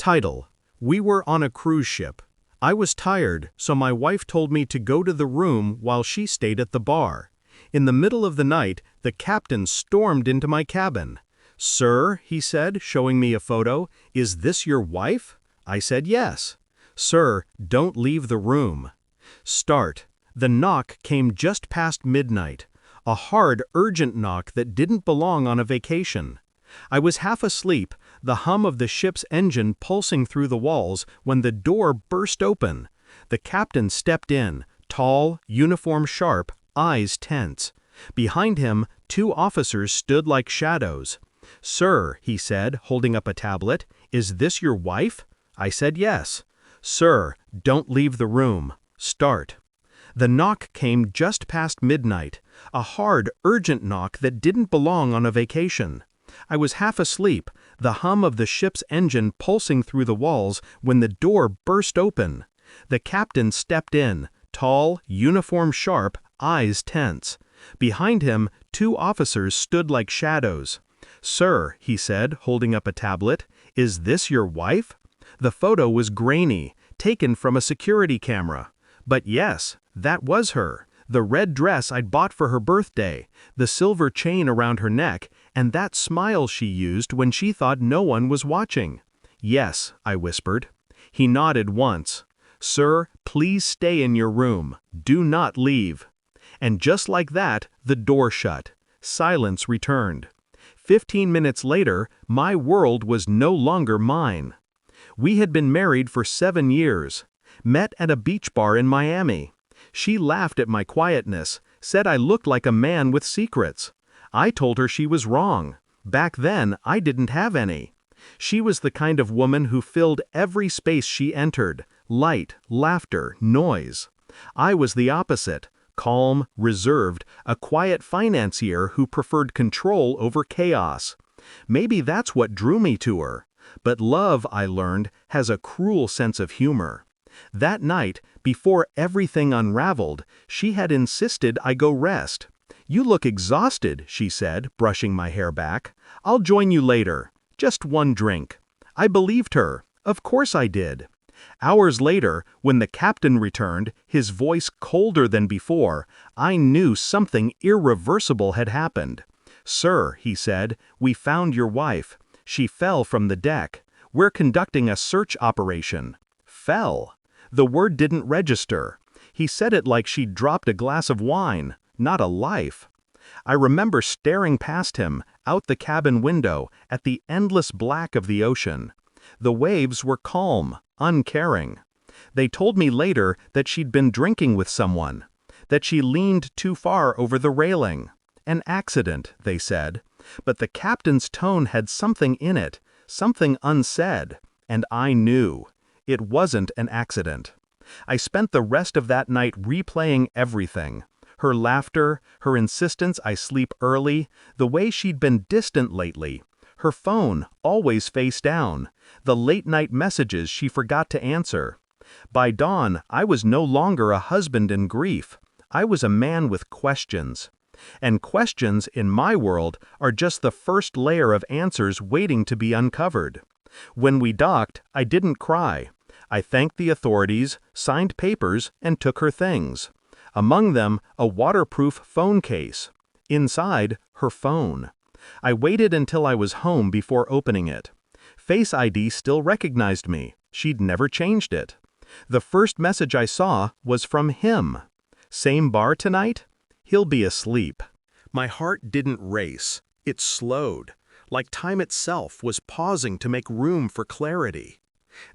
Title: We were on a cruise ship. I was tired, so my wife told me to go to the room while she stayed at the bar. In the middle of the night, the captain stormed into my cabin. "Sir," he said, showing me a photo, "is this your wife?" I said yes. "Sir, don't leave the room." Start. The knock came just past midnight. A hard, urgent knock that didn't belong on a vacation. I was half asleep, the hum of the ship's engine pulsing through the walls, when the door burst open. The captain stepped in, tall, uniform sharp, eyes tense. Behind him, 2 officers stood like shadows. "Sir," he said, holding up a tablet, "is this your wife?" I said yes. "Sir, don't leave the room. Start." The knock came just past midnight, a hard, urgent knock that didn't belong on a vacation. I was half asleep, the hum of the ship's engine pulsing through the walls, when the door burst open. The captain stepped in, tall, uniform sharp, eyes tense. Behind him, 2 officers stood like shadows. "Sir," he said, holding up a tablet, "is this your wife?" The photo was grainy, taken from a security camera. But yes, that was her. The red dress I'd bought for her birthday, the silver chain around her neck, and that smile she used when she thought no one was watching. "Yes," I whispered. He nodded once. "Sir, please stay in your room. Do not leave." And just like that, the door shut. Silence returned. 15 minutes later, my world was no longer mine. We had been married for 7 years. Met at a beach bar in Miami. She laughed at my quietness, said I looked like a man with secrets. I told her she was wrong. Back then, I didn't have any. She was the kind of woman who filled every space she entered: light, laughter, noise. I was the opposite: calm, reserved, a quiet financier who preferred control over chaos. Maybe that's what drew me to her. But love, I learned, has a cruel sense of humor. That night, before everything unraveled, she had insisted I go rest. "You look exhausted," she said, brushing my hair back. "I'll join you later. Just one drink." I believed her. Of course I did. Hours later, when the captain returned, his voice colder than before, I knew something irreversible had happened. "Sir," he said, "we found your wife. She fell from the deck. We're conducting a search operation." Fell. The word didn't register. He said it like she'd dropped a glass of wine, not a life. I remember staring past him, out the cabin window, at the endless black of the ocean. The waves were calm, uncaring. They told me later that she'd been drinking with someone, that she leaned too far over the railing. An accident, they said. But the captain's tone had something in it, something unsaid, and I knew. It wasn't an accident. I spent the rest of that night replaying everything. Her laughter, her insistence I sleep early, the way she'd been distant lately, her phone always face down, the late-night messages she forgot to answer. By dawn, I was no longer a husband in grief. I was a man with questions. And questions, in my world, are just the first layer of answers waiting to be uncovered. When we docked, I didn't cry. I thanked the authorities, signed papers, and took her things. Among them, a waterproof phone case. Inside, her phone. I waited until I was home before opening it. Face ID still recognized me. She'd never changed it. The first message I saw was from him. "Same bar tonight?" He'll be asleep. My heart didn't race. It slowed, like time itself was pausing to make room for clarity.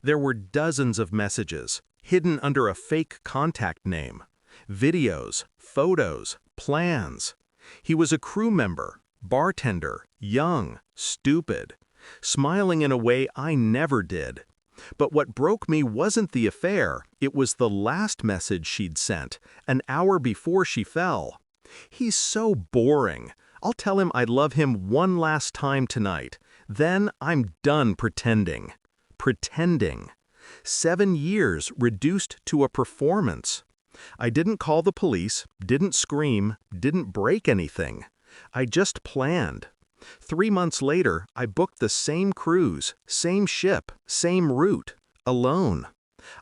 There were dozens of messages, hidden under a fake contact name. Videos, photos, plans. He was a crew member, bartender, young, stupid, smiling in a way I never did. But what broke me wasn't the affair, it was the last message she'd sent, an hour before she fell. "He's so boring. I'll tell him I love him one last time tonight. Then I'm done pretending." Pretending. 7 years reduced to a performance. I didn't call the police, didn't scream, didn't break anything. I just planned. 3 months later, I booked the same cruise, same ship, same route, alone.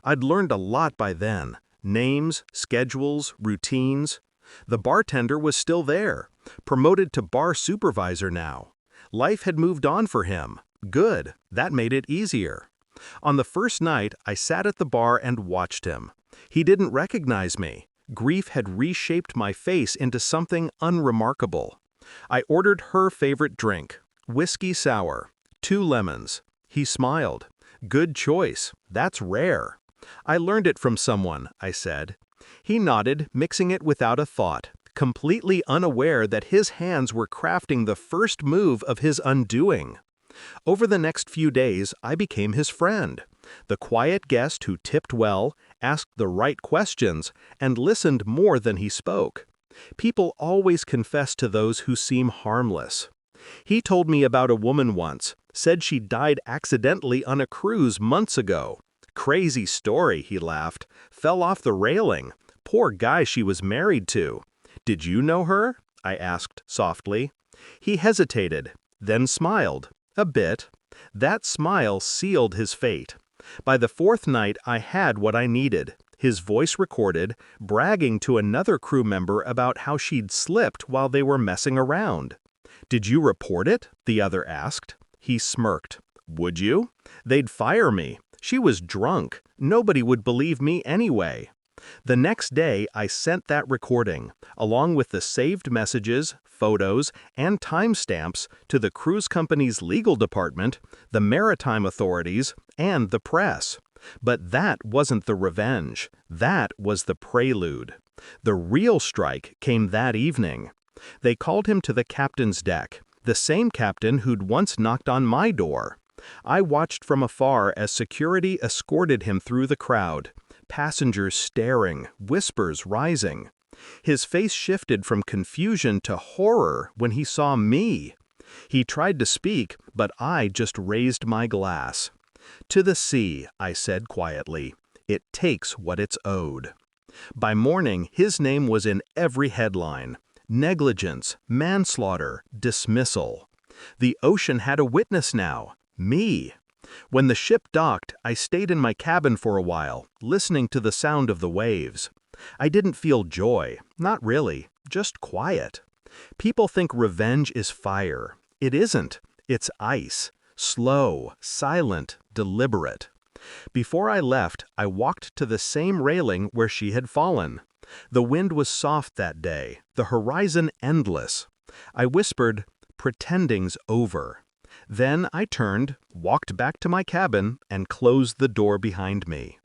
I'd learned a lot by then: names, schedules, routines. The bartender was still there, promoted to bar supervisor now. Life had moved on for him. Good, that made it easier. On the first night, I sat at the bar and watched him. He didn't recognize me. Grief had reshaped my face into something unremarkable. I ordered her favorite drink, whiskey sour, 2 lemons. He smiled. Good choice. That's rare. I learned it from someone, I said. He nodded, mixing it without a thought, completely unaware that his hands were crafting the first move of his undoing. Over the next few days, I became his friend, the quiet guest who tipped well, asked the right questions, and listened more than he spoke. People always confess to those who seem harmless. He told me about a woman once, said she died accidentally on a cruise months ago. Crazy story, he laughed. Fell off the railing. Poor guy she was married to. Did you know her? I asked softly. He hesitated, then smiled. A bit. That smile sealed his fate. By the 4th night, I had what I needed. His voice recorded, bragging to another crew member about how she'd slipped while they were messing around. Did you report it? The other asked. He smirked. Would you? They'd fire me. She was drunk. Nobody would believe me anyway. The next day, I sent that recording, along with the saved messages, photos, and timestamps, to the cruise company's legal department, the maritime authorities, and the press. But that wasn't the revenge. That was the prelude. The real strike came that evening. They called him to the captain's deck, the same captain who'd once knocked on my door. I watched from afar as security escorted him through the crowd, passengers staring, whispers rising. His face shifted from confusion to horror when he saw me. He tried to speak, but I just raised my glass. To the sea, I said quietly. It takes what it's owed. By morning, his name was in every headline. Negligence, manslaughter, dismissal. The ocean had a witness now. Me. When the ship docked, I stayed in my cabin for a while, listening to the sound of the waves. I didn't feel joy, not really, just quiet. People think revenge is fire. It isn't. It's ice. Slow, silent, deliberate. Before I left, I walked to the same railing where she had fallen. The wind was soft that day, the horizon endless. I whispered, "Pretending's over." Then I turned, walked back to my cabin, and closed the door behind me.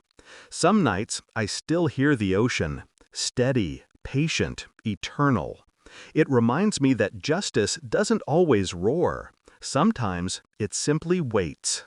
Some nights I still hear the ocean, steady, patient, eternal. It reminds me that justice doesn't always roar. Sometimes it simply waits.